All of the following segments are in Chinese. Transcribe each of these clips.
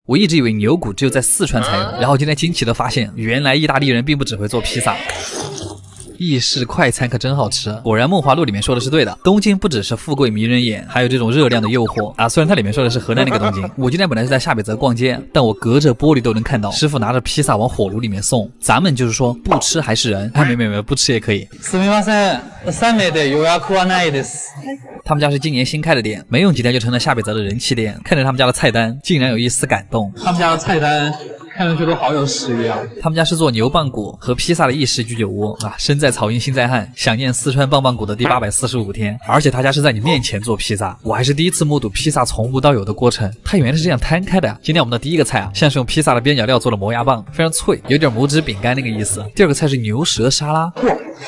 我一直以为牛骨只有在四川才有，然后今天惊奇的发现，原来意大利人并不只会做披萨。意式快餐可真好吃，果然《梦华录》里面说的是对的。东京不只是富贵迷人眼，还有这种热量的诱惑啊！虽然它里面说的是河南那个东京，我今天本来是在下北泽逛街，但我隔着玻璃都能看到师傅拿着披萨往火炉里面送。咱们就是说不吃还是人，没，不吃也可以。すみません、3名で予約はないです。他们家是今年新开的店，没用几天就成了下北泽的人气店。看着他们家的菜单，竟然有一丝感动。他们家的菜单看上去都好有食欲啊！他们家是做牛棒骨和披萨的意式居酒屋啊，身在草原心在汉，想念四川棒棒骨的第845天。而且他家是在你面前做披萨，我还是第一次目睹披萨从无到有的过程。它原来是这样摊开的呀！今天我们的第一个菜啊，像是用披萨的边角料做的磨牙棒，非常脆，有点拇指饼干那个意思。第二个菜是牛舌沙拉，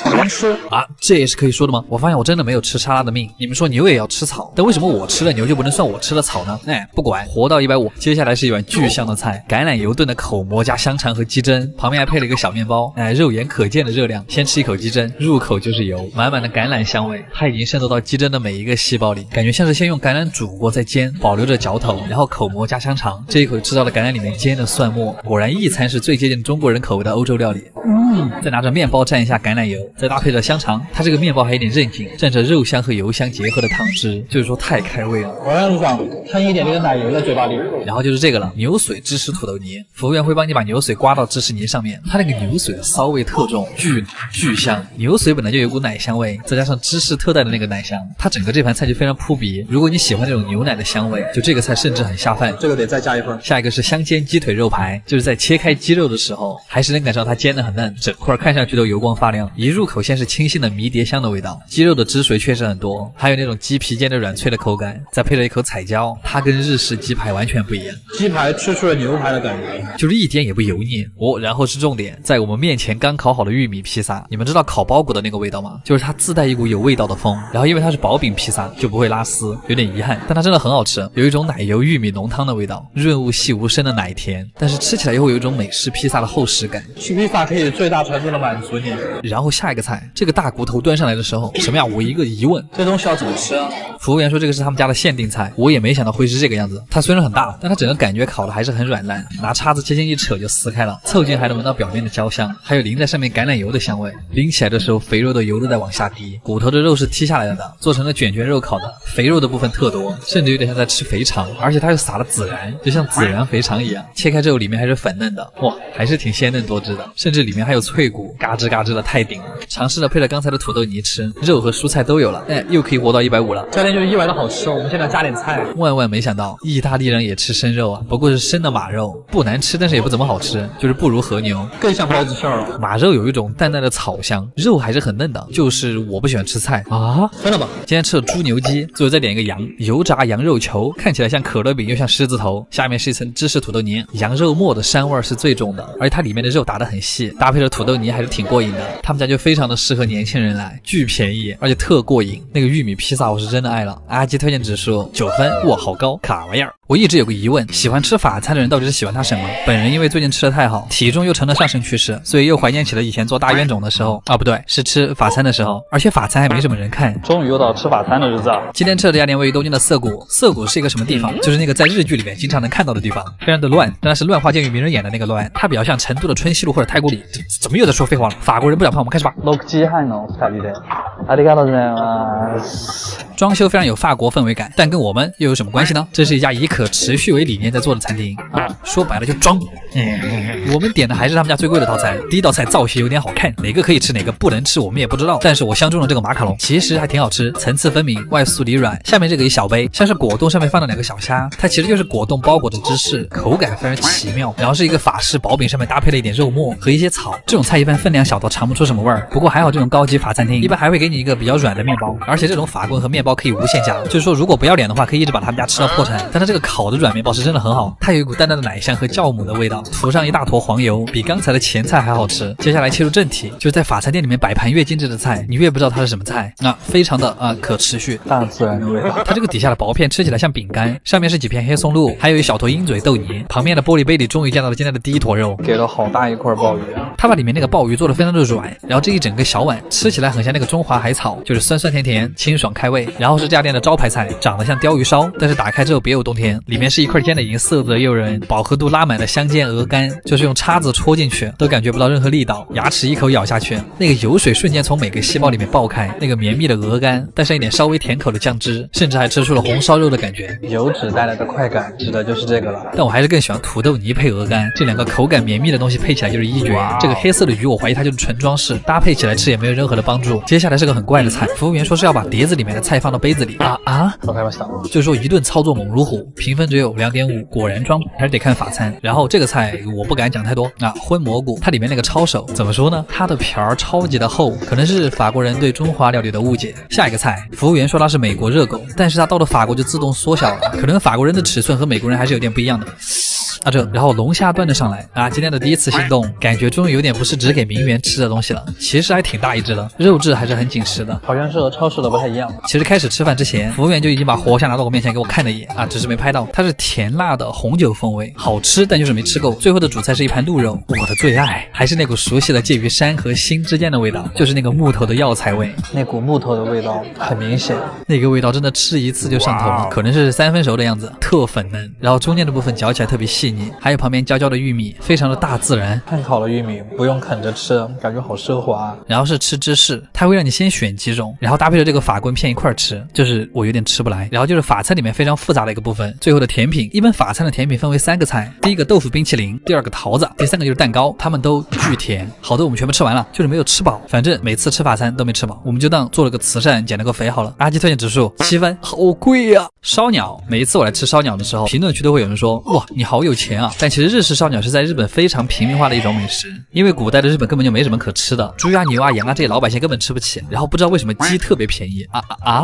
好难吃啊，这也是可以说的吗？我发现我真的没有吃沙拉的命。你们说牛也要吃草，但为什么我吃了牛就不能算我吃了草呢？不管，活到150。接下来是一碗巨香的菜，橄榄油炖的口蘑加香肠和鸡胗，旁边还配了一个小面包，肉眼可见的热量。先吃一口鸡胗，入口就是油，满满的橄榄香味，它已经渗透到鸡胗的每一个细胞里，感觉像是先用橄榄煮过再煎，保留着嚼头，然后口蘑加香肠，这一口吃到了橄榄里面煎的蒜末。果然一餐是最接近中国人口味的欧洲料理。再拿着面包蘸一下橄榄油，再搭配着香肠，它这个面包还有点韧劲，蘸着肉香和油香结合的汤汁，就是说太开胃了。我在路上喷一点这个奶油在嘴巴里，然后就是这个了，牛髓芝士土豆泥。服务员会帮你把牛髓刮到芝士泥上面，它那个牛髓的骚味特重，巨香。牛髓本来就有股奶香味，再加上芝士特带的那个奶香，它整个这盘菜就非常扑鼻。如果你喜欢那种牛奶的香味，就这个菜甚至很下饭。这个得再加一份。下一个是香煎鸡腿肉排，就是在切开鸡肉的时候，还是能感受到它煎得很嫩，整块看上去都油光发亮。一入口先是清新的迷迭香的味道，鸡肉的汁水确实很多，还有那种鸡皮煎的软脆的口感，再配了一口彩椒，它跟日式鸡排完全不一样。鸡排吃出了牛排的感觉，就是一点也不油腻然后是重点，在我们面前刚烤好的玉米披萨，你们知道烤包谷的那个味道吗？就是它自带一股有味道的风，然后因为它是薄饼披萨，就不会拉丝，有点遗憾，但它真的很好吃，有一种奶油玉米浓汤的味道，润物细无声的奶甜，但是吃起来又会有一种美式披萨的厚实感。吃披萨可以最大程度的满足你。然后下一个菜，这个大骨头端上来的时候，什么呀？我一个疑问，这东西要怎么吃啊？服务员说这个是他们家的限定菜，我也没想到会是这个样子。它虽然很大，但它整个感觉烤的还是很软烂，拿叉子轻轻一扯就撕开了，凑近还能闻到表面的焦香，还有淋在上面橄榄油的香味。拎起来的时候，肥肉的油都在往下滴，骨头的肉是剔下来的，做成了卷肉烤的，肥肉的部分特多，甚至有点像在吃肥肠，而且它又撒了孜然，就像孜然肥肠一样。切开之后里面还是粉嫩的，哇，还是挺鲜嫩多汁的，甚至里面还有脆骨，嘎吱嘎吱的，太顶了。尝试着配了刚才的土豆泥吃，肉和蔬菜都有了，又可以活到150了。教练就是意外的好吃，我们现在加点菜。万没想到，意大利人也吃生肉啊，不过是生的马肉，不难吃，但是也不怎么好吃，就是不如和牛，更像包子馅儿了。马肉有一种淡淡的草香，肉还是很嫩的，就是我不喜欢吃菜啊。真的吗？今天吃了猪牛鸡，最后再点一个羊，油炸羊肉球，看起来像可乐饼又像狮子头，下面是一层芝士土豆泥，羊肉末的膻味是最重的，而且它里面的肉打得很细，搭配着土豆泥还是挺过瘾的。他们家就非常的适合年轻人来，巨便宜，而且特过瘾。那个玉米披萨我是真的爱了，阿基推荐指数9分，哇，好高，卡玩意儿。我一直有个疑问，喜欢吃法餐的人到底是喜欢它什么？本人因为最近吃的太好，体重又成了上升趋势，所以又怀念起了以前做大冤种的时候啊，不对，是吃法餐的时候，而且法餐还没什么人看。终于又到吃法餐的日子啊！今天吃的这家店位于东京的涩谷，涩谷是一个什么地方？就是那个在日剧里面经常能看到的地方，非常的乱，当然是乱花渐欲迷人眼的那个乱，它比较像成都的春熙路或者太古里。怎么又在说废话了？法国人不讲话，我们开始吧。装修非常有法国氛围感，但跟我们又有什么关系呢？这是一家以可持续为理念在做的餐厅啊，说白了就装。我们点的还是他们家最贵的套餐，第一道菜造型有点好看，哪个可以吃哪个不能吃我们也不知道，但是我相中了这个马卡龙，其实还挺好吃，层次分明，外酥里软。下面这个一小杯像是果冻上面放了2个小虾，它其实就是果冻包裹着芝士，口感非常奇妙。然后是一个法式薄饼，上面搭配了一点肉末和一些草，这种菜一般分量小到尝不出什么味儿，不过还好这种高级法餐厅一般还会给你一个比较软的面包，而且这种法棍和面包可以无限加，就是说如果不要脸的话可以一直把他们家吃到破产。但它这个烤的软面包是真的很好，它有一股淡淡的奶香和酵母的味道，涂上一大坨黄油，比刚才的前菜还好吃。接下来切入正题，就是在法餐店里面摆盘越精致的菜，你越不知道它是什么菜非常的可持续，大自然的味道。它这个底下的薄片吃起来像饼干，上面是几片黑松露，还有一小坨鹰嘴豆泥。旁边的玻璃杯里终于见到了今天的第一坨肉，给了好大一块鲍鱼啊！他把里面那个鲍鱼做的非常的软，然后这一整个小碗吃起来很像那个中华海草，就是酸酸甜甜，清爽开胃。然后是这家店的招牌菜，长得像鲷鱼烧，但是打开之后别有洞天，里面是一块煎的已经色泽诱人，饱和度拉满的香煎鹅肝，就是用叉子戳进去都感觉不到任何力道，牙齿一口咬下去，那个油水瞬间从每个细胞里面爆开，那个绵密的鹅肝带上一点稍微甜口的酱汁，甚至还吃出了红烧肉的感觉。油脂带来的快感指的就是这个了。但我还是更喜欢土豆泥配鹅肝，这两个口感绵密的东西配起来就是一绝。这个黑色的鱼我怀疑它就是纯装饰，搭配起来吃也没有任何的帮助。接下来是个很怪的菜，服务员说是要把碟子里面的菜放到杯子里就是说一顿操作猛如虎，评分只有2.5，果然装还是得看法餐。然后这个菜我不敢讲太多荤蘑菇，它里面那个抄手怎么说呢？它的皮儿超级的厚，可能是法国人对中华料理的误解。下一个菜，服务员说它是美国热狗，但是它到了法国就自动缩小了，可能法国人的尺寸和美国人还是有点不一样的。然后龙虾端了上来今天的第一次心动，感觉终于有点不是只给名媛吃的东西了，其实还挺大一只的，肉质还是很紧实的，好像是和超市的不太一样。其实开始吃饭之前，服务员就已经把活虾拿到我面前给我看了一眼只是没拍到。它是甜辣的红酒风味，好吃，但就是没吃够。最后的主菜是一盘鹿肉，我的最爱，还是那股熟悉的介于山和心之间的味道，就是那个木头的药材味，那股木头的味道很明显，那个味道真的吃一次就上头了，可能是3分熟的样子，特粉嫩，然后中间的部分嚼起来特别细腻，还有旁边焦焦的玉米，非常的大自然。炭烤的玉米不用啃着吃，感觉好奢华然后是吃芝士，它会让你先选几种，然后搭配着这个法棍片一块吃，就是我有点吃不来。然后就是法餐里面非常复杂的一个部分，最后的甜品，一般法餐的甜品分为3个菜，第一个豆腐冰淇淋，第二个桃子，第3个就是蛋糕，它们都巨甜，好的我们全部吃完了，就是没有吃饱。反正每次吃法餐都没吃饱，我们就当做了个慈善，减了个肥好了。垃圾推荐指数7分，好贵呀！烧鸟，每一次我来吃烧鸟的时候，评论区都会有人说，哇，你好有钱啊！但其实日式烧鸟是在日本非常平民化的一种美食，因为古代的日本根本就没什么可吃的，猪啊、牛啊、羊啊这些老百姓根本吃不起，然后不知道为什么鸡特别便宜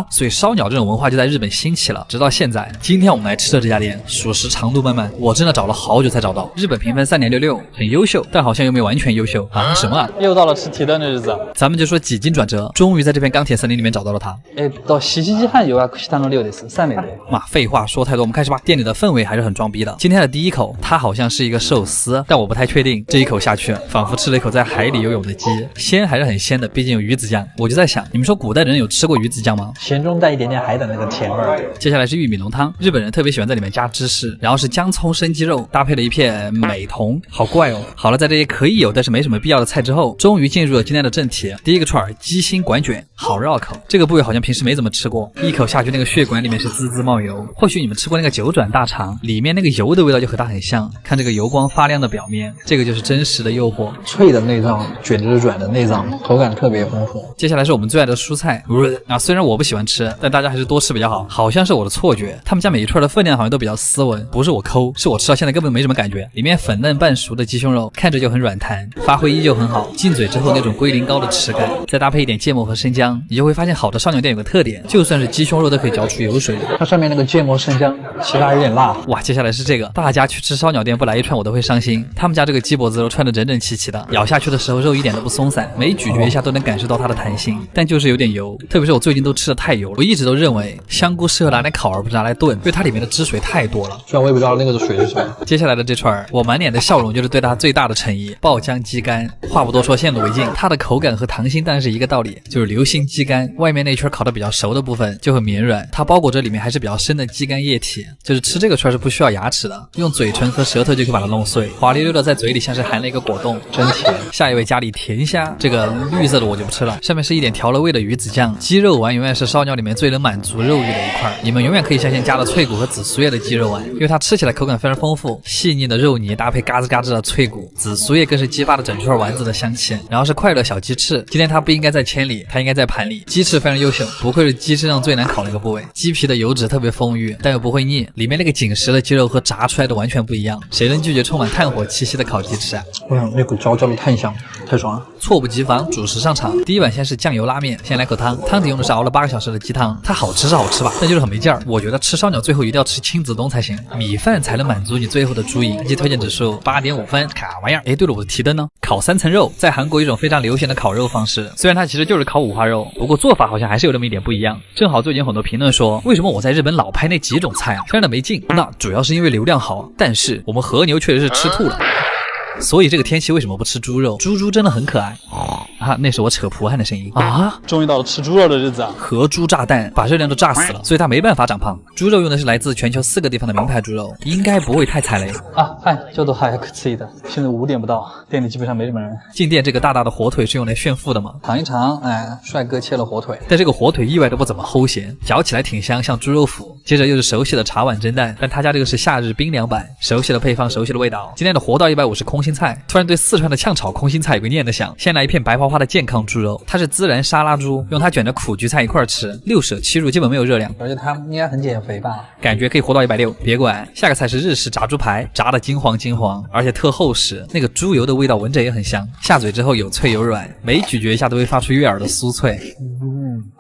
所以烧鸟这种文化就在日本兴起了，直到现在。今天我们来吃的这家店，属实长路漫漫，我真的找了好久才找到。日本评分3.66，很优秀，但好像又没完全优秀什么又到了吃提灯的日子。咱们就说几经转折，终于在这片钢铁森林里面找到了它。到西西汉有串の量です3名で。废话说太多，我们开始吧。店里的氛围还是很装逼的。今天的第一口，它好像是一个寿司，但我不太确定。这一口下去，仿佛吃了一口在海里游泳的鸡，鲜还是很鲜的，毕竟有鱼子酱。我就在想，你们说古代人有吃过鱼子酱吗？咸中带一点点海胆那个甜味儿。接下来是玉米浓汤，日本人特别喜欢在里面加芝士，然后是姜葱生鸡肉搭配了一片美瞳，好怪哦。好了，在这些可以有但是没什么必要的菜之后，终于进入了今天的正题。第一个串鸡心管卷，好绕口。这个部位好像平时没怎么吃过，一口下去那个血管里面是滋滋冒油。或许你们吃过那个九转大肠，里面那个油的味道就和它很像。看这个油光发亮的表面，这个就是真实的诱惑。脆的内脏卷着软的内脏，口感特别丰富。接下来是我们最爱的蔬菜虽然我不喜欢吃，但大家还是多吃比较好。好像是我的错觉，他们家每一串的分量好像都比较斯文，不是我抠，是我吃到现在根本没什么感觉。里面粉嫩半熟的鸡胸肉看着就很软弹，发挥依旧很好，进嘴之后那种龟苓膏的吃感，再搭配一点芥末和生姜，你就会发现好的烧鸟店有个特点，就算是鸡胸肉都可以嚼出油水。它上面那个芥末生姜其实还有点辣。哇，接下来是这个，大家去吃烧鸟店不来一串我都会伤心。他们家这个鸡脖子肉串得整整齐齐的，咬下去的时候肉一点都不松散，每咀嚼一下都能感受到它的弹性，但就是有点油，特别是我最近都吃的太油了。我一直都认为香菇适合拿来烤而不是拿来炖，因为它里面的汁水太多了。虽然我也不知道那个水是什么。接下来的这串我满脸的笑容就是对它最大的诚意，爆浆鸡肝。话不多说，先入为敬，它的口感和溏心蛋是一个道理，就是流心鸡肝，外面那圈烤得比较熟的部分就很绵软，它包裹着里面还是比较深的鸡肝液体，就是吃这个串是不需要牙齿的，用嘴唇和舌头就可以把它弄碎，滑溜溜的在嘴里像是含了一个果冻，真甜。下一位家里甜虾，这个绿色的我就不吃了，上面是一点调了味的鱼子酱。鸡肉丸永远是烧鸟里面最能满足肉欲的一块，你们永远可以相信加了脆骨和紫苏叶的鸡肉丸，因为它吃起来口感非常丰富，细腻的肉泥搭配嘎吱嘎吱的脆骨，紫苏叶更是激发了整串丸子的香气。然后是快乐小鸡翅，今天它不应该在千里，它应该在盘里。鸡翅非常优秀，不愧是鸡身上最难烤的一个部位，鸡皮的油脂特别丰腴，但又不会腻，里面那个紧实的鸡肉和炸出来的完全全不一样，谁能拒绝充满炭火气息的烤鸡翅啊？那股焦焦的炭香，太爽了！猝不及防，主食上场。第一碗先是酱油拉面，先来口汤，汤底用的是熬了8个小时的鸡汤，它好吃是好吃吧，但就是很没劲儿。我觉得吃烧鸟最后一定要吃亲子冬才行，米饭才能满足你最后的猪瘾。鸡推荐指数8.5分，卡玩意儿。哎，对了，我的提灯呢？烤3层肉，在韩国一种非常流行的烤肉方式，虽然它其实就是烤五花肉，不过做法好像还是有那么一点不一样。正好最近很多评论说，为什么我在日本老拍那几种菜啊，非常的没劲？那主要是因为流量好，但是我们和牛确实是吃吐了。所以这个天气为什么不吃猪肉？猪真的很可爱啊！那是我扯蒲汗的声音啊！终于到了吃猪肉的日子啊！和猪炸弹把热量都炸死了，所以它没办法长胖。猪肉用的是来自全球4个地方的名牌猪肉，应该不会太踩雷啊！嗨，这都还可以的。现在5点不到，店里基本上没什么人。进店这个大大的火腿是用来炫富的吗？尝一尝，哎，帅哥切了火腿，但这个火腿意外的不怎么齁咸，嚼起来挺香，像猪肉脯。接着又是熟悉的茶碗蒸蛋，但他家这个是夏日冰凉版，熟悉的配方，熟悉的味道。今天的活到150是空心菜，突然对四川的炝炒空心菜有个念的想。先来一片白花花的健康猪肉，它是孜然沙拉猪，用它卷着苦菊菜一块吃，6舍7入，基本没有热量，而且它应该很减肥吧？感觉可以活到160。别管，下个菜是日式炸猪排，炸的金黄，而且特厚实，那个猪油的味道闻着也很香，下嘴之后有脆有软，每咀嚼一下都会发出悦耳的酥脆。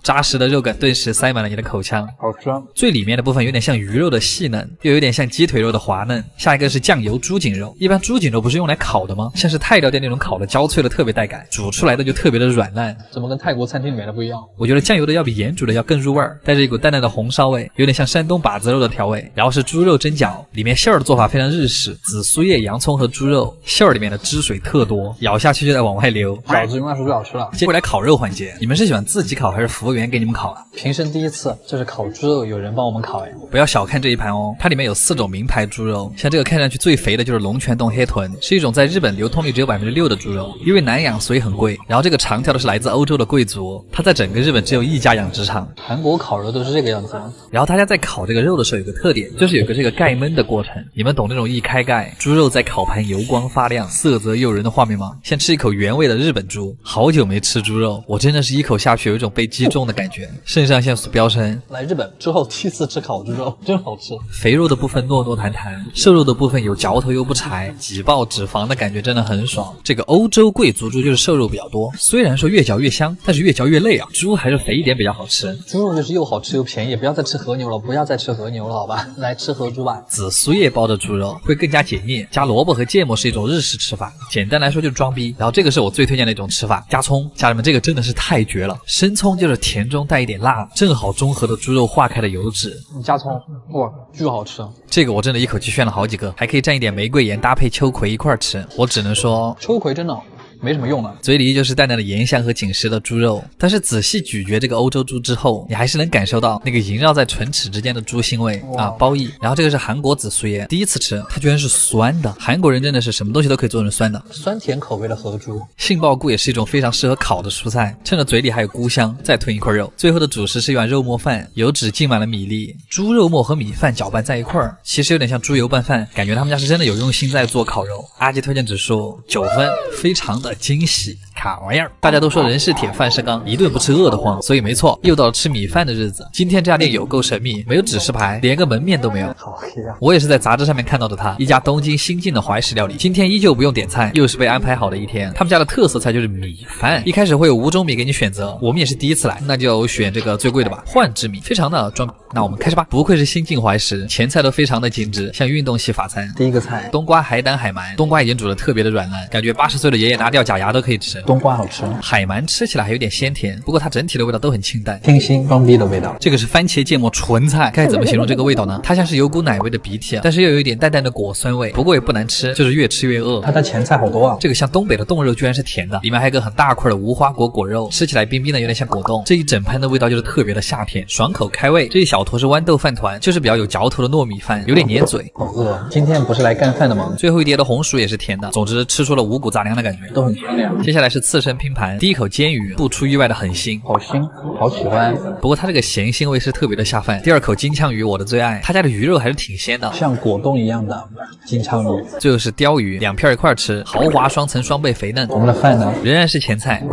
扎实的肉感顿时塞满了你的口腔，好吃。最里面的部分有点像鱼肉的细嫩，又有点像鸡腿肉的滑嫩。下一个是酱油猪颈肉，一般猪颈肉不是用来烤的吗？像是泰料店那种烤的焦脆的特别带感，煮出来的就特别的软烂。怎么跟泰国餐厅里面的不一样？我觉得酱油的要比盐煮的要更入味儿，带着一股淡淡的红烧味，有点像山东把子肉的调味。然后是猪肉蒸饺，里面馅儿的做法非常日式，紫苏叶、洋葱和猪肉，馅儿里面的汁水特多，咬下去就在往外流。饺子永远是最好吃了。接过来烤肉环节，你们是喜欢自己烤还是服务员给你们烤啊？平生第一次，这是烤猪肉有人帮我们烤哎！不要小看这一盘哦，它里面有4种名牌猪肉，像这个看上去最肥的就是龙泉洞黑豚，是一种在日本流通率只有6%的猪肉，因为难养所以很贵。然后这个长条的是来自欧洲的贵族，它在整个日本只有1家养殖场。韩国烤肉都是这个样子。然后大家在烤这个肉的时候有个特点，就是有个这个盖焖的过程。你们懂那种一开盖，猪肉在烤盘油光发亮、色泽诱人的画面吗？先吃一口原味的日本猪，好久没吃猪肉，我真的是一口下去有一种被击中的感觉。肾上腺素飙升。来日本之后第一次吃烤猪肉，真好吃。肥肉的部分糯糯弹弹，瘦肉的部分有嚼头又不柴，挤爆脂肪的感觉真的很爽。这个欧洲贵族猪就是瘦肉比较多，虽然说越嚼越香，但是越嚼越累啊。猪还是肥一点比较好吃。猪肉就是又好吃又便宜，不要再吃和牛了，不要再吃和牛了，好吧？来吃和猪吧。紫苏叶包的猪肉会更加解腻，加萝卜和芥末是一种日式吃法，简单来说就是装逼。然后这个是我最推荐的一种吃法，加葱。家人们，这个真的是太绝了，生葱就是甜中带一点辣，正好中和了猪肉化开的油脂。加葱，哇，巨好吃。这个我真的一口气炫了好几个，还可以蘸一点玫瑰盐搭配秋葵一块吃。我只能说，秋葵真的没什么用了，嘴里依旧是淡淡的盐香和紧实的猪肉，但是仔细咀嚼这个欧洲猪之后，你还是能感受到那个萦绕在唇齿之间的猪腥味啊，褒义。然后这个是韩国紫苏叶，第一次吃，它居然是酸的。韩国人真的是什么东西都可以做成酸的，酸甜口味的和猪。杏鲍菇也是一种非常适合烤的蔬菜，趁着嘴里还有菇香，再吞一块肉。最后的主食是一碗肉末饭，油脂浸满了米粒，猪肉末和米饭搅拌在一块儿，其实有点像猪油拌饭，感觉他们家是真的有用心在做烤肉。阿基推荐指数9分，非常的惊喜。卡玩意儿，大家都说人是铁饭是钢，一顿不吃饿得慌，所以没错，又到了吃米饭的日子。今天这家店有够神秘，没有指示牌，连个门面都没有。好黑啊！我也是在杂志上面看到的它，一家东京新进的怀石料理。今天依旧不用点菜，又是被安排好的一天。他们家的特色菜就是米饭，一开始会有5种米给你选择，我们也是第一次来，那就选这个最贵的吧，幻之米，非常的装。那我们开始吧。不愧是新进怀石，前菜都非常的精致，像运动系法餐。第一个菜，冬瓜海胆海鳗，冬瓜已经煮得特别的软烂，感觉80岁的爷爷拿掉假牙都可以吃。冬瓜好吃，海鳗吃起来还有点鲜甜，不过它整体的味道都很清淡，清新装逼的味道。这个是番茄芥末纯菜，该怎么形容这个味道呢？它像是有股奶味的鼻涕，但是又有一点淡淡的果酸味，不过也不难吃，就是越吃越饿。它的前菜好多啊，这个像东北的冻肉居然是甜的，里面还有个很大块的无花果果肉，吃起来冰冰的，有点像果冻。这一整盘的味道就是特别的夏天，爽口开胃。这一小坨是豌豆饭团，就是比较有嚼头的糯米饭，有点粘嘴。好饿，今天不是来干饭的吗？最后一碟的红薯也是甜的，总之吃出了五谷杂粮的感觉，都很清凉。接下来是刺身拼盘，第一口煎鱼，不出意外的很腥，好腥，好喜欢。不过它这个咸腥味是特别的下饭。第二口金枪鱼，我的最爱，他家的鱼肉还是挺鲜的，像果冻一样的金枪鱼。最后是鲷鱼，2片一块吃，豪华双层双倍肥嫩。我们的饭呢，仍然是前菜，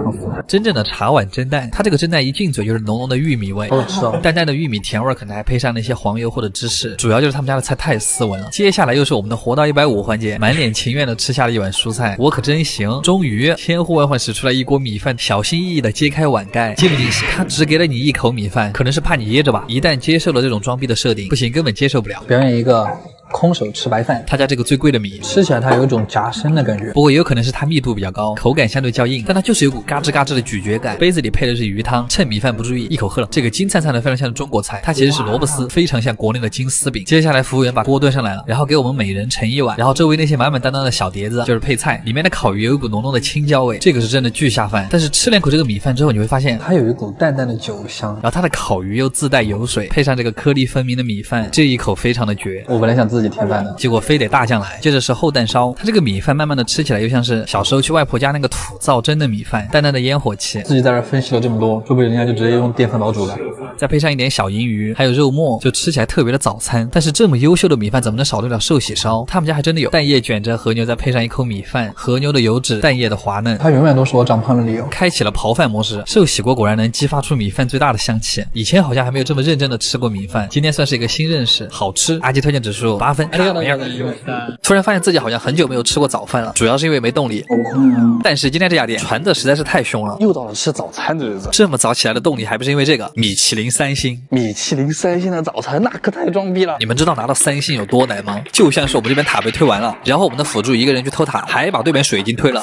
真正的茶碗蒸蛋，它这个蒸蛋一进嘴就是浓浓的玉米味，好吃哦，淡淡的玉米甜味可能还配上了一些黄油或者芝士，主要就是他们家的菜太斯文了。接下来又是我们的活到150环节，满脸情愿的吃下了一碗蔬菜，我可真行。终于千呼万唤使出来一锅米饭，小心翼翼的揭开碗盖，惊不惊喜？他只给了你一口米饭，可能是怕你噎着吧。一旦接受了这种装逼的设定，不行，根本接受不了。表演一个空手吃白饭，他家这个最贵的米，吃起来它有一种夹生的感觉，不过也有可能是它密度比较高，口感相对较硬，但它就是有股嘎吱嘎吱的咀嚼感。杯子里配的是鱼汤，趁米饭不注意一口喝了。这个金灿灿的非常像中国菜，它其实是萝卜丝，非常像国内的金丝饼。接下来服务员把锅端上来了，然后给我们每人盛一碗，然后周围那些满满当当的小碟子就是配菜，里面的烤鱼有一股浓浓的青椒味，这个是真的巨下饭。但是吃两口这个米饭之后，你会发现它有一股淡淡的酒香，然后它的烤鱼又自带油水，配上这个颗粒分明的米饭，这一口非常的绝。我本来想自己添饭的，结果非得大酱来。接着是厚蛋烧，它这个米饭慢慢的吃起来又像是小时候去外婆家那个土灶蒸的米饭，淡淡的烟火气。自己在这分析了这么多，会不会人家就直接用淀粉煲煮了？再配上一点小银鱼，还有肉末，就吃起来特别的早餐。但是这么优秀的米饭怎么能少得了寿喜烧？他们家还真的有蛋液卷着和牛，再配上一口米饭，和牛的油脂，蛋液的滑嫩，它永远都是我长胖的理由。开启了刨饭模式，寿喜锅果然能激发出米饭最大的香气。以前好像还没有这么认真的吃过米饭，今天算是一个新认识，好吃。阿基推荐指数8分。突然发现自己好像很久没有吃过早饭了，主要是因为没动力。好困啊！但是今天这家店传的实在是太凶了，又到了吃早餐的日子。这么早起来的动力还不是因为这个米其林3星。米其林3星的早餐那可太装逼了！你们知道拿到3星有多难吗？就像是我们这边塔被推完了，然后我们的辅助一个人去偷塔，还把对面水晶推了，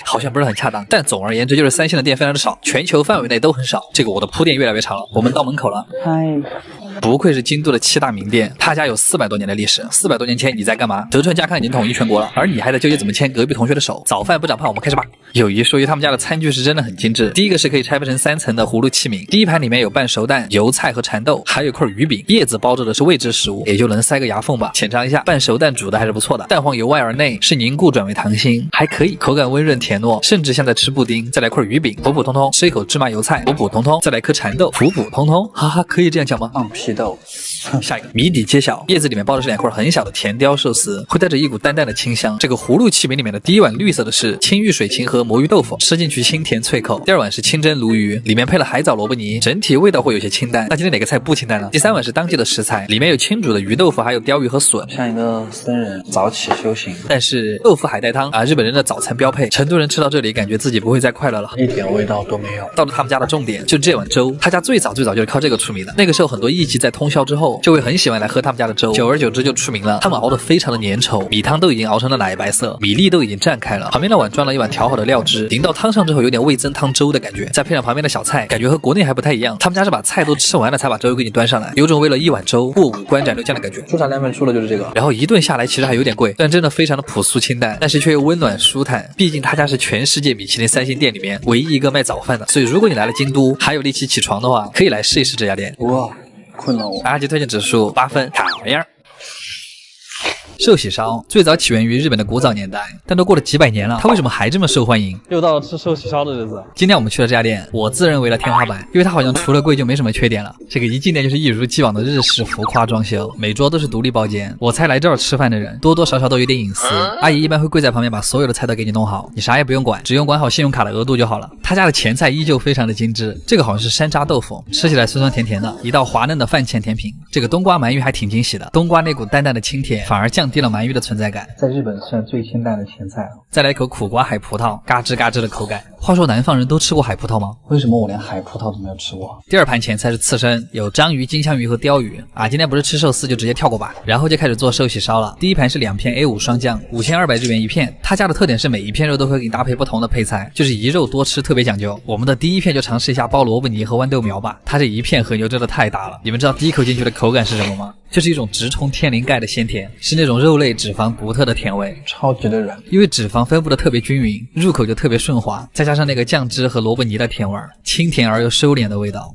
好像不是很恰当。但总而言之就是3星的店非常的少，全球范围内都很少。这个我的铺垫越来越长了，我们到门口了。嗨。不愧是京都的7大名店，他家有400多年的历史。400多年前你在干嘛？德川家康已经统一全国了，而你还在纠结怎么牵隔壁同学的手。早饭不长胖，我们开始吧。有一说一，他们家的餐具是真的很精致。第一个是可以拆分成3层的葫芦器皿，第一盘里面有半熟蛋、油菜和蚕豆，还有一块鱼饼，叶子包着的是未知食物，也就能塞个牙缝吧。浅尝一下，半熟蛋煮的还是不错的，蛋黄由外而内是凝固转为溏心，还可以，口感温润甜糯，甚至像在吃布丁。再来块鱼饼，普普通通；吃一口芝麻油菜，普普通通；再来颗蚕豆，普普通通。哈哈，可以这样讲吗？放屁豆。下一个谜底揭晓，叶子里面包的是2块很小的甜鲷寿司，会带着一股淡淡的清香。这个葫芦器皿里面的第一碗绿色的是青玉水芹和魔芋豆腐，吃进去清甜脆口。第二碗是清蒸鲈鱼，里面配了海藻萝卜泥，整体味道会有些清淡。那今天哪个菜不清淡呢？第三碗是当季的食材，里面有清煮的鱼豆腐，还有鲷鱼和笋。像一个僧人早起修行，但是豆腐海带汤啊，日本人的早餐标配。成都人吃到这里，感觉自己不会再快乐了，一点味道都没有。到了他们家的重点，就是这碗粥。他家最早就是靠这个出名的。那个时候很多艺妓在通宵之后，就会很喜欢来喝他们家的粥，久而久之就出名了。他们熬得非常的粘稠，米汤都已经熬成了奶白色，米粒都已经绽开了。旁边那碗装了一碗调好的料汁，淋到汤上之后有点味增汤粥的感觉，再配上旁边的小菜，感觉和国内还不太一样。他们家是把菜都吃完了才把粥给你端上来，有种为了一碗粥过五关斩六将的感觉。出茶凉粉出的就是这个，然后一顿下来其实还有点贵，但真的非常的朴素清淡，但是却又温暖舒坦。毕竟他家是全世界米其林3星店里面唯一一个卖早饭的，所以如果你来了京都还有力气起床的话，可以来试一试这家店。哇，困了我。阿基推荐指数8分，卡玩意儿。寿喜烧最早起源于日本的古早年代，但都过了几百年了，它为什么还这么受欢迎？又到了吃寿喜烧的日子。今天我们去的这家店，我自认为了天花板，因为它好像除了贵就没什么缺点了。这个一进店就是一如既往的日式浮夸装修，每桌都是独立包间。我猜来这儿吃饭的人多多少少都有点隐私，阿姨一般会跪在旁边把所有的菜都给你弄好，你啥也不用管，只用管好信用卡的额度就好了。他家的前菜依旧非常的精致，这个好像是山楂豆腐，吃起来酸酸甜甜的，一道滑嫩的饭前甜品。这个冬瓜鳗鱼还挺惊喜的，冬瓜那股淡淡的清甜反而降低了鳗鱼的存在感，在日本算最清淡的前菜了。再来一口苦瓜海葡萄，嘎吱嘎吱的口感。话说南方人都吃过海葡萄吗？为什么我连海葡萄都没有吃过？第二盘前菜是刺身，有章鱼、金枪鱼和鲷鱼啊。今天不是吃寿司就直接跳过吧，然后就开始做寿喜烧了。第一盘是2片 A5 双酱，5200日元一片。他家的特点是每一片肉都会给你搭配不同的配菜，就是一肉多吃，特别讲究。我们的第一片就尝试一下包萝卜泥和豌豆苗吧，它这一片和牛真的太大了。你们知道第一口进去的口感是什么吗？就是一种直冲天灵盖的鲜甜，是那种肉类脂肪独特的甜味，超级的软，因为脂肪分布的特别均匀，入口就特别顺滑，再加上那个酱汁和萝卜泥的甜味，清甜而又收敛的味道。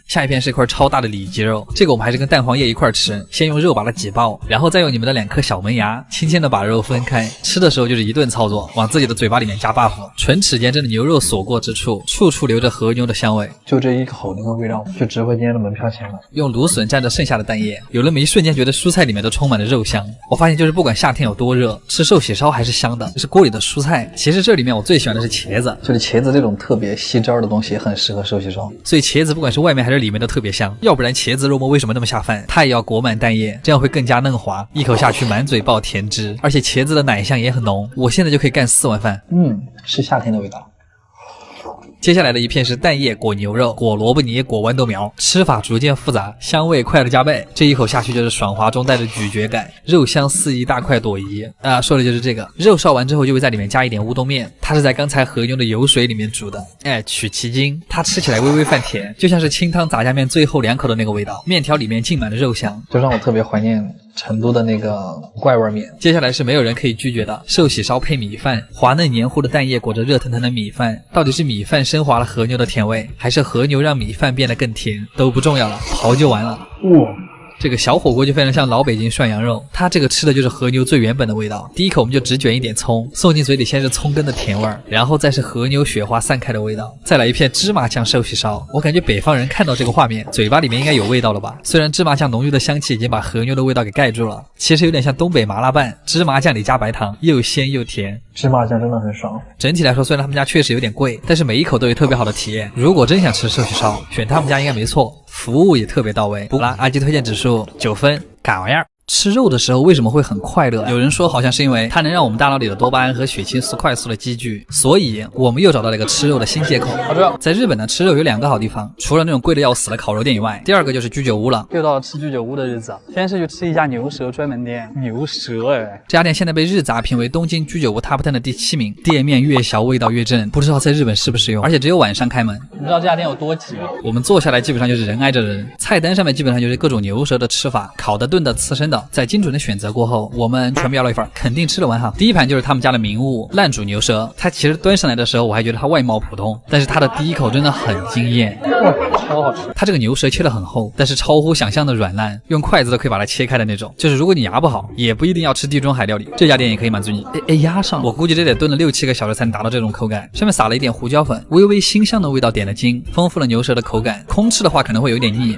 下一片是一块超大的里脊肉，这个我们还是跟蛋黄液一块吃，先用肉把它挤爆，然后再用你们的2颗小门牙轻轻的把肉分开，吃的时候就是一顿操作，往自己的嘴巴里面加 buff。 纯齿间真的牛肉所过之处，处处留着和牛的香味，就这一口那个味道就值回今天的门票钱了。用芦笋蘸着剩下的蛋液，有那么一瞬间觉得蔬菜里面都充满了肉香。我发现就是不管夏天有多热，吃寿喜烧还是香的，就是锅里的蔬菜。其实这里面我最喜欢的是茄子，就是茄子这种特别吸汁的东西也很适合寿喜烧，所以茄子不管是外面还是里面都特别香。要不然茄子肉末为什么那么下饭？它也要裹满蛋液，这样会更加嫩滑，一口下去满嘴爆甜汁，而且茄子的奶香也很浓。我现在就可以干4碗饭。是夏天的味道。接下来的一片是蛋液裹牛肉、裹萝卜泥、裹豌豆苗，吃法逐渐复杂，香味快了加倍。这一口下去就是爽滑中带着咀嚼感，肉香四溢，大块朵颐啊！说的就是这个。肉烧完之后就会在里面加一点乌冬面，它是在刚才和牛的油水里面煮的，取其精，它吃起来微微泛甜，就像是清汤杂酱面最后2口的那个味道。面条里面浸满了肉香，就让我特别怀念成都的那个怪味面。接下来是没有人可以拒绝的寿喜烧配米饭，滑嫩黏糊的蛋液裹着热腾腾的米饭，到底是米饭升华了和牛的甜味，还是和牛让米饭变得更甜，都不重要了，刨就完了。这个小火锅就非常像老北京涮羊肉，它这个吃的就是和牛最原本的味道。第一口我们就只卷一点葱，送进嘴里先是葱根的甜味儿，然后再是和牛雪花散开的味道，再来一片芝麻酱寿喜烧。我感觉北方人看到这个画面，嘴巴里面应该有味道了吧？虽然芝麻酱浓郁的香气已经把和牛的味道给盖住了，其实有点像东北麻辣拌，芝麻酱里加白糖，又鲜又甜。芝麻酱真的很爽。整体来说，虽然他们家确实有点贵，但是每一口都有特别好的体验。如果真想吃寿喜烧，选他们家应该没错，服务也特别到位。好啦，阿基推荐指数9分，干玩意儿。吃肉的时候为什么会很快乐？有人说好像是因为它能让我们大脑里的多巴胺和血清素快速的积聚，所以我们又找到了一个吃肉的新借口。在日本呢，吃肉有2个好地方，除了那种贵的要死的烤肉店以外，第2个就是居酒屋了。又到了吃居酒屋的日子，先是去吃一家牛舌专门店。牛舌这家店现在被日杂评为东京居酒屋 Top 10的第7名，店面越小味道越正，不知道在日本适不适用，而且只有晚上开门。你知道这家店有多挤吗？我们坐下来基本上就是人挨着人，菜单上面基本上就是各种牛舌的吃法，烤的、炖的、刺身的，在精准的选择过后，我们全部要了一份，肯定吃得完哈。第一盘就是他们家的名物烂煮牛舌，它其实端上来的时候我还觉得它外貌普通，但是它的第一口真的很惊艳，超好吃。它这个牛舌切得很厚，但是超乎想象的软烂，用筷子都可以把它切开的那种。就是如果你牙不好，也不一定要吃地中海料理，这家店也可以满足你。压上，我估计这得炖了6-7个小时才能达到这种口感。上面撒了一点胡椒粉，微微辛香的味道点了睛，丰富了牛舌的口感。空吃的话可能会有点腻，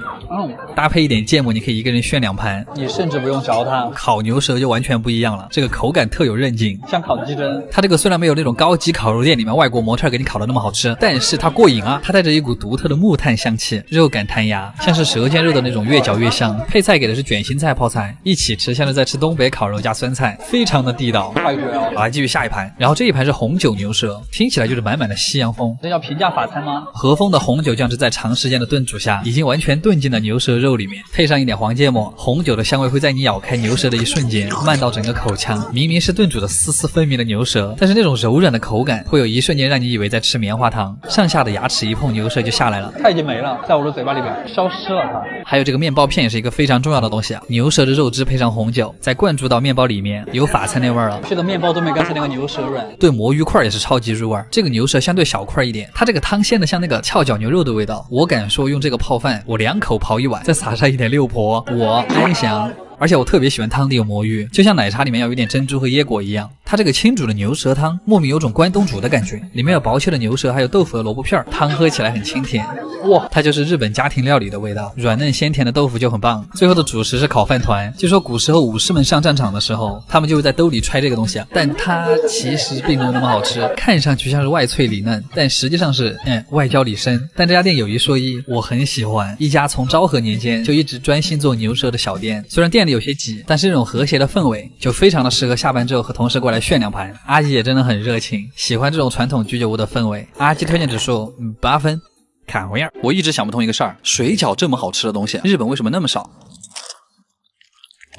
搭配一点芥末，你可以一个人炫2盘，你甚至不用嚼它。烤牛舌就完全不一样了，这个口感特有韧劲，像烤鸡胗。它这个虽然没有那种高级烤肉店里面外国模特给你烤的那么好吃，但是它过瘾啊！它带着一股独特的木炭香气，肉感弹牙，像是舌尖肉的那种越嚼越香。配菜给的是卷心菜泡菜，一起吃像是在吃东北烤肉加酸菜，非常的地道。太绝了！好，来继续下一盘，然后这一盘是红酒牛舌，听起来就是满满的西洋风。这叫平价法餐吗？和风的红酒酱是在长时间的炖煮下，已经完全炖进了牛舌肉里面，配上一点黄芥末，红酒的香味会在你咬开牛舌的一瞬间漫到整个口腔。明明是炖煮的丝丝分明的牛舌，但是那种柔软的口感会有一瞬间让你以为在吃棉花糖，上下的牙齿一碰，牛舌就下来了。它已经没了，在我的嘴巴里边消失了它。还有这个面包片也是一个非常重要的东西啊，牛舌的肉汁配上红酒，再灌注到面包里面，有法餐那味儿了。这个面包都没刚才那个牛舌软。炖魔芋块也是超级入味，这个牛舌相对小块一点，它这个汤鲜的像那个翘脚牛肉的味道。我敢说用这个泡饭，我2口刨1碗，再撒上一点六婆，我安详。而且我特别喜欢汤里有魔芋，就像奶茶里面要有一点珍珠和椰果一样。它这个清煮的牛舌汤莫名有种关东煮的感觉，里面有薄切的牛舌，还有豆腐和萝卜片，汤喝起来很清甜。哇，它就是日本家庭料理的味道，软嫩鲜甜的豆腐就很棒。最后的主食是烤饭团，据说古时候武士们上战场的时候，他们就会在兜里揣这个东西啊，但它其实并没有那么好吃，看上去像是外脆里嫩，但实际上是外焦里深。但这家店有一说一，我很喜欢，一家从昭和年间就一直专心做牛舌的小店，虽然店里有些挤，但是这种和谐的氛围就非常的适合下班之后和同事过来炫2盘。阿基也真的很热情，喜欢这种传统居酒屋的氛围。阿基推荐指数8分，看回样。我一直想不通一个事儿，水饺这么好吃的东西，日本为什么那么少？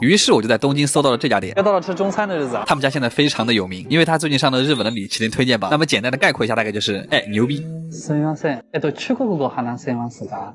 于是我就在东京搜到了这家店。又到了吃中餐的日子，他们家现在非常的有名，因为他最近上了日本的米其林推荐榜。那么简单的概括一下，大概就是牛逼。すみません。中国語話せますか？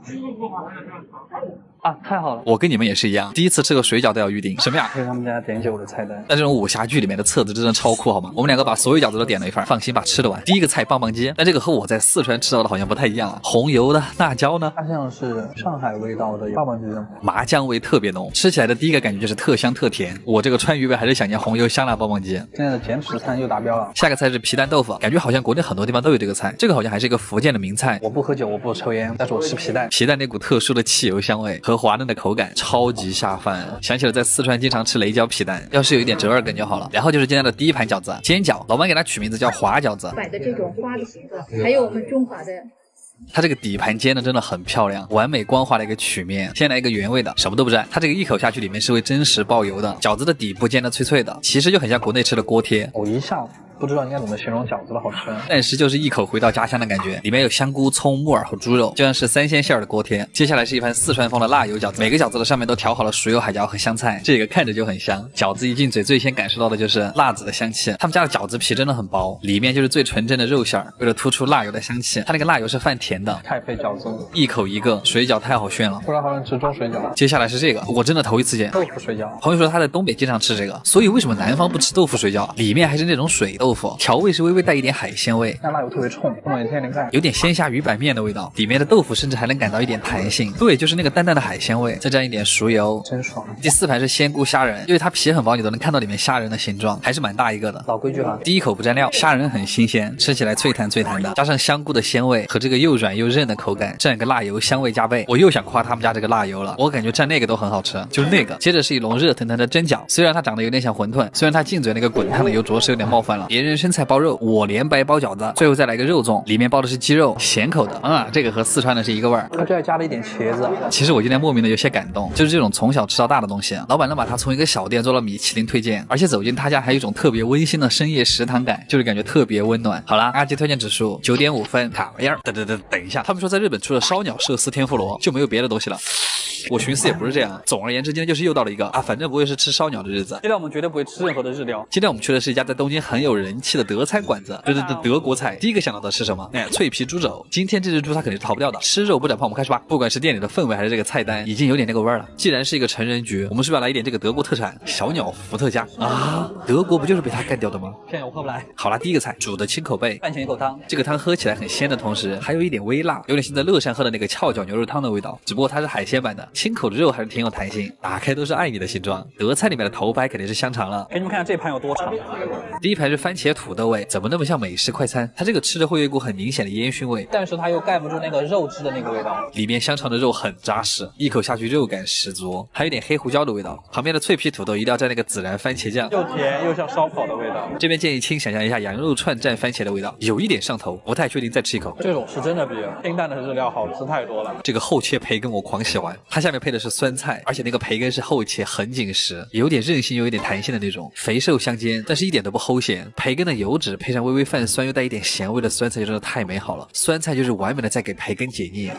啊，太好了！我跟你们也是一样，第一次吃个水饺都要预定。什么呀？这是他们家点酒的菜单。但这种武侠剧里面的册子真的超酷，好吗？我们2个把所有饺子都点了一份，放心吧，吃得完。第一个菜棒棒鸡，但这个和我在四川吃到的好像不太一样啊。红油的辣椒呢？它像是上海味道的棒棒鸡，麻酱味特别浓，吃起来的第一个感觉就是特香特甜。我这个川渝味还是想念红油香辣棒棒鸡。现在的减脂餐又达标了。下个菜是皮蛋豆腐，感觉好像国内很多地方都有这个菜，这个好像还是一个福建的名菜。我不喝酒，我不抽烟，但是我吃皮蛋。皮蛋那股特殊的汽油香味和滑嫩的口感，超级下饭。想起了在四川经常吃雷椒皮蛋，要是有一点折耳根就好了。然后就是今天的第一盘饺子，煎饺，老板给它取名字叫花饺子，摆的这种花的形状，还有我们中华的它这个底盘煎的真的很漂亮，完美光滑的一个曲面。先来一个原味的，什么都不蘸，它这个一口下去里面是会真实爆油的，饺子的底部煎的脆脆的，其实就很像国内吃的锅贴。我一下不知道应该怎么形容饺子的好吃，但是就是一口回到家乡的感觉，里面有香菇、葱、木耳和猪肉，就像是3鲜馅儿的锅贴。接下来是一盘四川风的辣油饺子，每个饺子的上面都调好了熟油、海椒和香菜，这个看着就很香。饺子一进嘴，最先感受到的就是辣子的香气。他们家的饺子皮真的很薄，里面就是最纯正的肉馅儿，为了突出辣油的香气，它那个辣油是泛甜的。太费饺子，一口一个水饺太好炫了，不然好像吃中水饺。接下来是这个，我真的头一次见豆腐水饺。朋友说他在东北经常吃这个，所以为什么南方不吃豆腐水饺？里面还是那种水豆腐，调味是微微带一点海鲜味，那辣油特别冲，不能天灵盖，有点鲜虾鱼板面的味道。里面的豆腐甚至还能感到一点弹性，对，就是那个淡淡的海鲜味，再蘸一点熟油，真爽。第4盘是鲜菇虾仁，因为它皮很薄，你都能看到里面虾仁的形状，还是蛮大一个的。老规矩哈，第一口不蘸料，虾仁很新鲜，吃起来脆弹脆弹的，加上香菇的鲜味和这个又软又韧的口感，蘸个辣油香味加倍。我又想夸他们家这个辣油了，我感觉蘸那个都很好吃，就是那个。接着是一笼热腾腾的蒸饺，虽然它长得有点像馄饨，虽然它进嘴那个滚烫的油着实有点冒犯了。别人生菜包肉，我连白包饺子，最后再来个肉粽，里面包的是鸡肉，咸口的啊，这个和四川的是一个味儿。它这还加了一点茄子。其实我今天莫名的有些感动，就是这种从小吃到大的东西，老板能把它从一个小店做到米其林推荐，而且走进他家还有一种特别温馨的深夜食堂感，就是感觉特别温暖。好啦，阿基推荐指数9.5分，卡玩意儿。等一下，他们说在日本除了烧鸟、寿司、天妇罗就没有别的东西了。我寻思也不是这样。总而言之，今天就是又到了一个反正不会是吃烧鸟的日子。今天我们绝对不会吃任何的日料。今天我们去的是一家在东京很有人气的德餐馆子，德国菜。第一个想到的是什么？脆皮猪肘。今天这只猪它肯定是逃不掉的。吃肉不长胖，我们开始吧。不管是店里的氛围还是这个菜单，已经有点那个味儿了。既然是一个成人局，我们是不是要来一点这个德国特产小鸟伏特加啊？德国不就是被它干掉的吗？骗我喝不来。好啦，第一个菜煮的清口贝，饭前一口汤。这个汤喝起来很鲜的同时，还有一点微辣，有点像在乐山喝的那个翘脚牛肉汤的味道，只不过它是海鲜版的。清口的肉还是挺有弹性，打开都是爱你的形状。德菜里面的头牌肯定是香肠了。给你们看看这盘有多长。第一盘是番茄土豆味，怎么那么像美式快餐？它这个吃着会有一股很明显的烟熏味，但是它又盖不住那个肉汁的那个味道。里面香肠的肉很扎实，一口下去肉感十足，还有点黑胡椒的味道。旁边的脆皮土豆一定要蘸那个孜然番茄酱，又甜又像烧烤的味道。这边建议亲想象一下羊肉串蘸番茄的味道，有一点上头，不太确定，再吃一口。这种是真的比清淡的日料好吃太多了。这个厚切培根我狂喜欢，它下面配的是酸菜，而且那个培根是厚切很紧实，有点韧性又有点弹性的那种，肥瘦相间，但是一点都不齁咸。培根的油脂配上微微泛酸又带一点咸味的酸菜，真的太美好了。酸菜就是完美的在给培根解腻。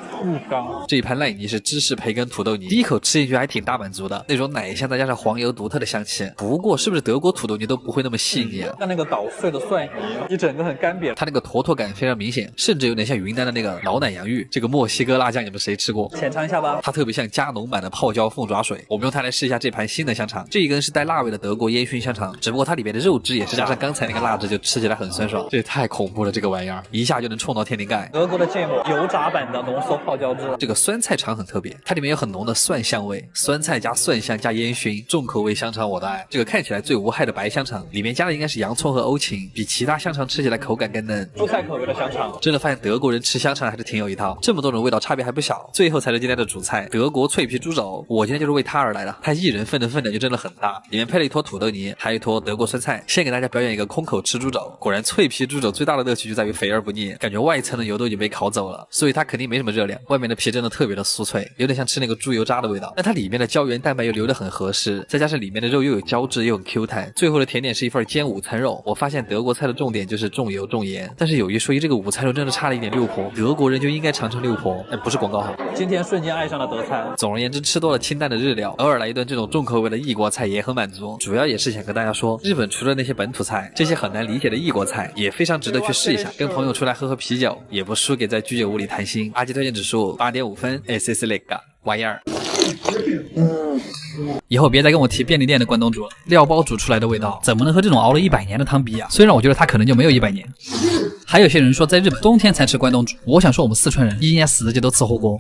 这一盘烂泥是芝士培根土豆泥，第一口吃进去还挺大满足的，那种奶香再加上黄油独特的香气。不过是不是德国土豆泥都不会那么细腻啊？像那个捣碎的蒜泥，一整个很干瘪，它那个坨坨感非常明显，甚至有点像云南的那个老奶洋芋。这个墨西哥辣酱你们谁吃过？浅尝一下吧。它特别像加浓版的泡椒凤爪水。我们用它来试一下这盘新的香肠，这一根是带辣味的德国烟熏香肠，只不过它里面的肉汁也是加上刚才那个辣汁，就吃起来很酸爽。这也太恐怖了，这个玩意儿一下就能冲到天灵盖。德国的芥末油炸版的浓缩泡椒汁。这个酸菜肠很特别，它里面有很浓的蒜香味，酸菜加蒜香加烟熏，重口味香肠我的爱。这个看起来最无害的白香肠，里面加的应该是洋葱和欧芹，比其他香肠吃起来口感更嫩。蔬菜口味的香肠，真的发现德国人吃香肠还是挺有一套，这么多种味道差别还不小。最后才是今天的主菜，德国脆皮猪肘，我今天就是为它而来的，它一人份的分量就真的很大，里面配了一坨土豆泥，还有一坨德国酸菜。先给大家表演一个空口吃猪肘，果然脆皮猪肘最大的乐趣就在于肥而不腻，感觉外层的油都已经被烤走了，所以它肯定没什么热量，外面的皮真的特别的酥脆，有点像吃那个猪油渣的味道，但它里面的胶原蛋白又流得很合适，再加上里面的肉又有胶质又很 Q 弹。最后的甜点是一份煎午餐肉，我发现德国菜的重点就是重油重盐，但是有一说一，这个午餐肉真的差了一点六婆，德国人就应该尝尝六婆，不是广告哈。今天瞬间爱上了德餐。总而言之，吃多了清淡的日料，偶尔来一顿这种重口味的异国菜也很满足。主要也是想跟大家说，日本除了那些本土菜，这些很难理解的异国菜也非常值得去试一下。跟朋友出来喝喝啤酒，也不输给在居酒屋里谈心。阿基推荐指数8.5分 ，SS 那个玩意儿。以后别再跟我提便利店的关东煮了，料包煮出来的味道怎么能和这种熬了100年的汤比啊？虽然我觉得它可能就没有100年。还有些人说在日本冬天才吃关东煮，我想说我们四川人一年4季都吃火锅。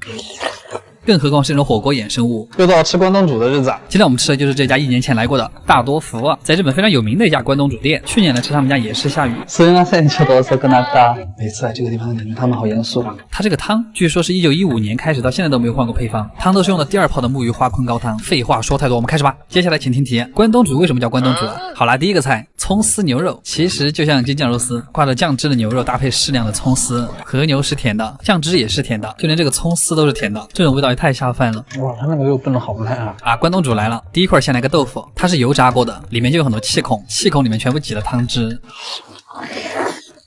更何况是这种火锅衍生物。又到了吃关东煮的日子。今天我们吃的就是这家1年前来过的大多福啊，在日本非常有名的一家关东煮店。去年来吃他们家也是下雨。すみません、ちょっと遅くなった。每次来这个地方感觉他们好严肃。它这个汤据说是1915年开始到现在都没有换过配方，汤都是用的第2泡的木鱼花昆高汤。废话说太多，我们开始吧。接下来请听题：关东煮为什么叫关东煮？好啦，第一个菜葱丝牛肉，其实就像京酱肉丝，挂着酱汁的牛肉搭配适量的葱丝，和牛是甜的，酱汁也是甜的，就连这个葱丝都是甜的，这种味道也太下饭了。哇，他那个肉炖的好烂啊！关东煮来了，第一块先来个豆腐，它是油炸过的，里面就有很多气孔，气孔里面全部挤了汤汁。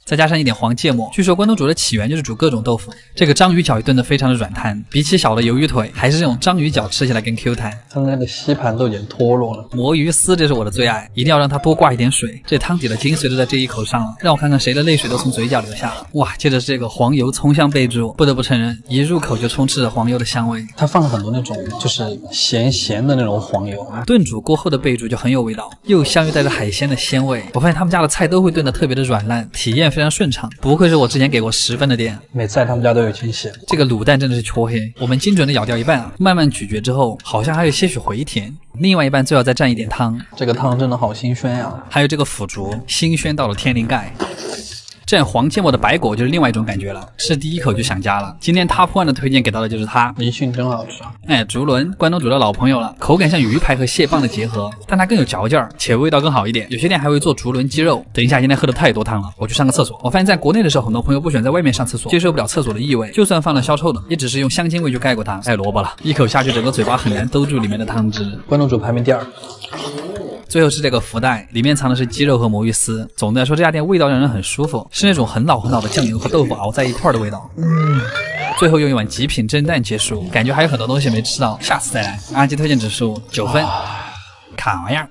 再加上一点黄芥末，据说关东煮的起源就是煮各种豆腐。这个章鱼脚也炖得非常的软弹，比起小的鱿鱼腿，还是这种章鱼脚吃起来更 Q 弹。它那个吸盘都已经脱落了。魔芋丝这是我的最爱，一定要让它多挂一点水，这汤底的精髓就在这一口上了，让我看看谁的泪水都从嘴角流下了。哇，接着是这个黄油葱香备注，不得不承认，一入口就充斥着黄油的香味。它放了很多那种就是咸的那种黄油，炖煮过后的备注就很有味道，又香又带着海鲜的鲜味。我发现他们家的菜都会炖得特别的软烂，体验非常顺畅。不愧是我之前给过10分的店，每次来他们家都有惊喜。这个卤蛋真的是戳黑，我们精准的咬掉一半啊，慢慢咀嚼之后，好像还有些许回甜。另外一半最好再蘸一点汤，这个汤真的好新鲜呀！还有这个腐竹，新鲜到了天灵盖。蘸黄芥末的白果就是另外一种感觉了，吃第一口就想家了。今天 Top 1的推荐给到的就是它，离训真好吃。竹轮关东煮的老朋友了，口感像鱼排和蟹棒的结合，但它更有嚼劲儿，且味道更好一点。有些店还会做竹轮鸡肉。等一下，今天喝的太多汤了，我去上个厕所。我发现在国内的时候，很多朋友不喜欢在外面上厕所，接受不了厕所的异味，就算放了消臭的，也只是用香精味去盖过它。萝卜了，一口下去，整个嘴巴很难兜住里面的汤汁。关东煮排名第2。最后是这个福袋，里面藏的是鸡肉和魔芋丝。总的来说，这家店味道让人很舒服，是那种很老的酱油和豆腐熬在一块的味道。最后用一碗极品蒸蛋结束，感觉还有很多东西没吃到，下次再来。阿基推荐指数9分，卡玩意儿。